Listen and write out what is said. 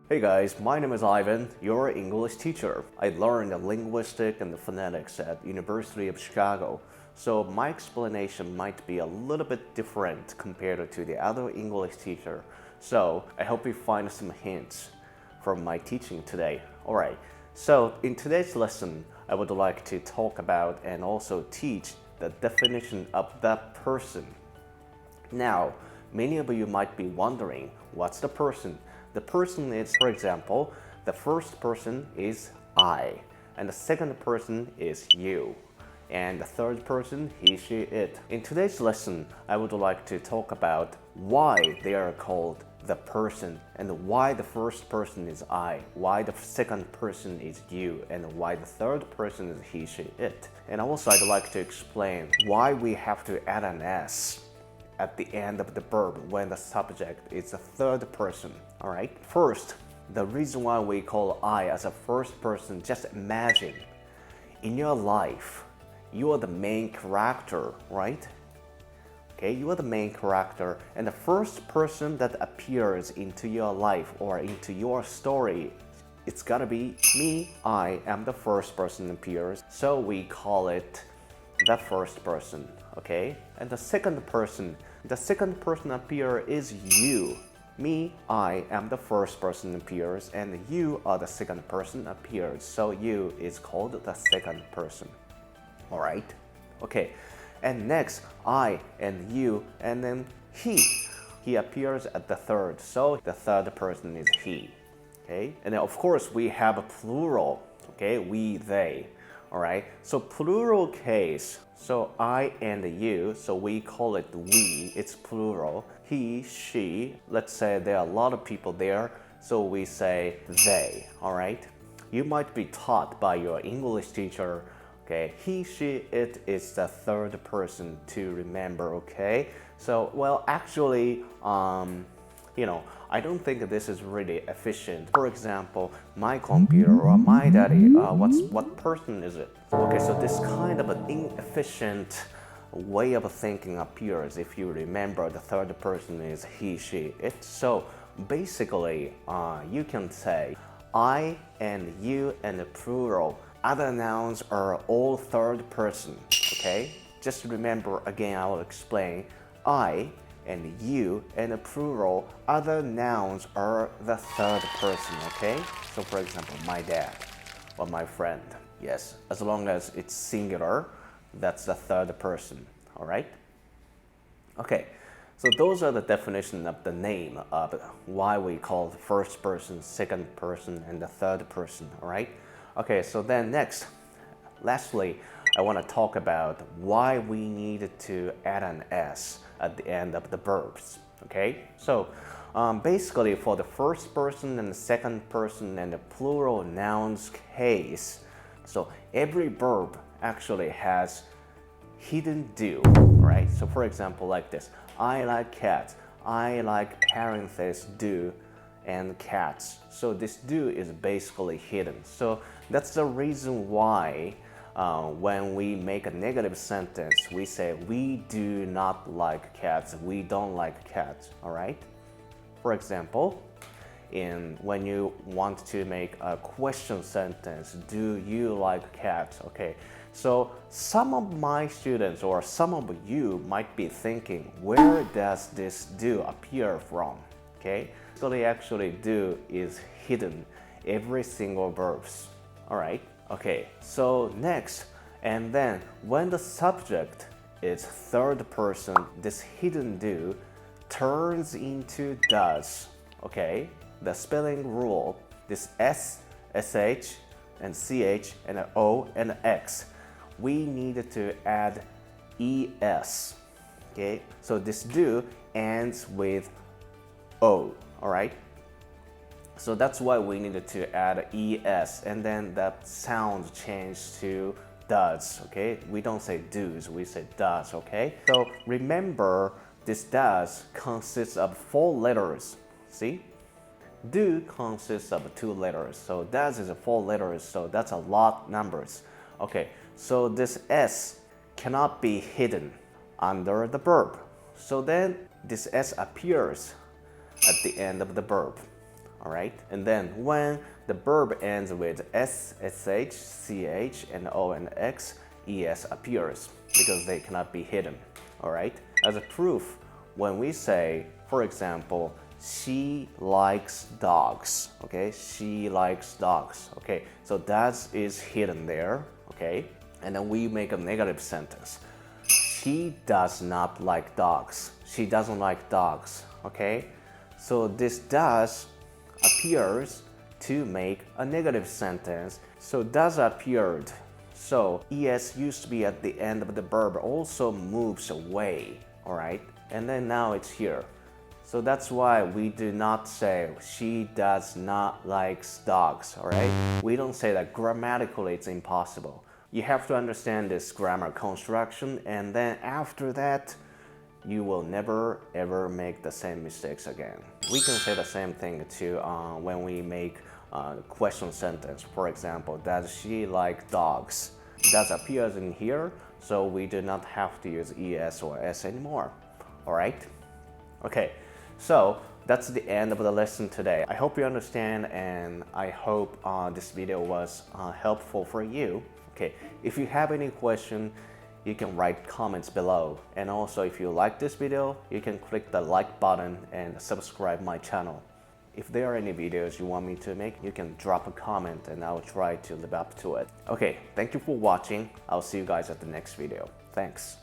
Hey guys, my name is Ivan, your English teacher. I learned linguistics and phonetics at University of Chicago, so my explanation might be a little bit different compared to the other English teacher. So I hope you find some hints from my teaching today. Alright, so in today's lesson, I would like to talk about and also teach the definition of that person. Now, many of you might be wondering, what's the person? The person is, for example, the first person is I, and the second person is you, and the third person, he, she, it. In today's lesson, I would like to talk about why they are called the person, and why the first person is I, why the second person is you, and why the third person is he, she, it. And also I'd like to explain why we have to add an S at the end of the verb when the subject is the third person. Alright? First, the reason why we call I as a first person, just imagine in your life, you are the main character, right? Okay, you are the main character, and the first person that appears into your life or into your story, it's gotta be me. I am the first person that appears, so we call it the first person. Okay, and the second person appear is you. Me, I am the first person appears, and you are the second person appears. So you is called the second person. All right. Okay, and next I and you, and then he appears at the third. So the third person is he. Okay, and then of course we have a plural. Okay, we, they. All right, so plural case, so I and you, so we call it we, it's plural. He, she, let's say there are a lot of people there, so we say they, all right? You might be taught by your English teacher, okay, he, she, it is the third person to remember, okay? So, well, actually, I don't think this is really efficient. For example, my computer or my daddy, what person is it? Okay, so this kind of an inefficient way of thinking appears if you remember the third person is he, she, it. So basically, you can say I and you and the plural. Other nouns are all third person, okay? Just remember again, I will explain. I and you and the plural, other nouns are the third person, okay? So for example, my dad or my friend. Yes, as long as it's singular, that's the third person, all right? Okay, so those are the definition of the name of why we call the first person, second person, and the third person, all right? Okay, so then next, lastly, I want to talk about why we needed to add an S at the end of the verbs, okay? So basically for the first person and the second person and the plural nouns case, so every verb actually has hidden do, right? So for example, like this, I like cats, I like parentheses do and cats. So this do is basically hidden. So that's the reason why when we make a negative sentence, we say we do not like cats, we don't like cats, all right? For example, when you want to make a question sentence, do you like cats? Okay, so some of my students or some of you might be thinking, where does this do appear from? Okay, so they actually do is hidden every single verbs, all right? Okay, so next, and then when the subject is third person, this hidden do turns into does, okay? The spelling rule, this S, SH, and CH, and an O, and an X, we needed to add ES, okay? So this do ends with O, all right? So that's why we needed to add ES, and then that sound changed to does, okay? We don't say do's, we say does, okay? So remember, this does consists of 4 letters, see? Do consists of 2 letters, so does is 4 letters, so that's a lot numbers. Okay, so this S cannot be hidden under the verb. So then this S appears at the end of the verb. Alright? And then when the verb ends with S, SH, CH, and O and X, ES appears because they cannot be hidden. Alright? As a proof, when we say, for example, she likes dogs. Okay? She likes dogs. Okay? So that is hidden there. Okay? And then we make a negative sentence. She does not like dogs. She doesn't like dogs. Okay? So this does appears to make a negative sentence. So does appeared. So es used to be at the end of the verb also moves away. Alright? And then now it's here. So that's why we do not say she does not like dogs. Alright? We don't say that. Grammatically it's impossible. You have to understand this grammar construction, and then after that you will never ever make the same mistakes again. We can say the same thing too when we make a question sentence. For example, does she like dogs? Does appears in here, so we do not have to use es or s anymore. Alright? Okay, so that's the end of the lesson today. I hope you understand, and I hope this video was helpful for you. Okay, if you have any question, you can write comments below. And also, if you like this video, you can click the like button and subscribe my channel. If there are any videos you want me to make, you can drop a comment and I'll try to live up to it. Okay, thank you for watching. I'll see you guys at the next video. Thanks.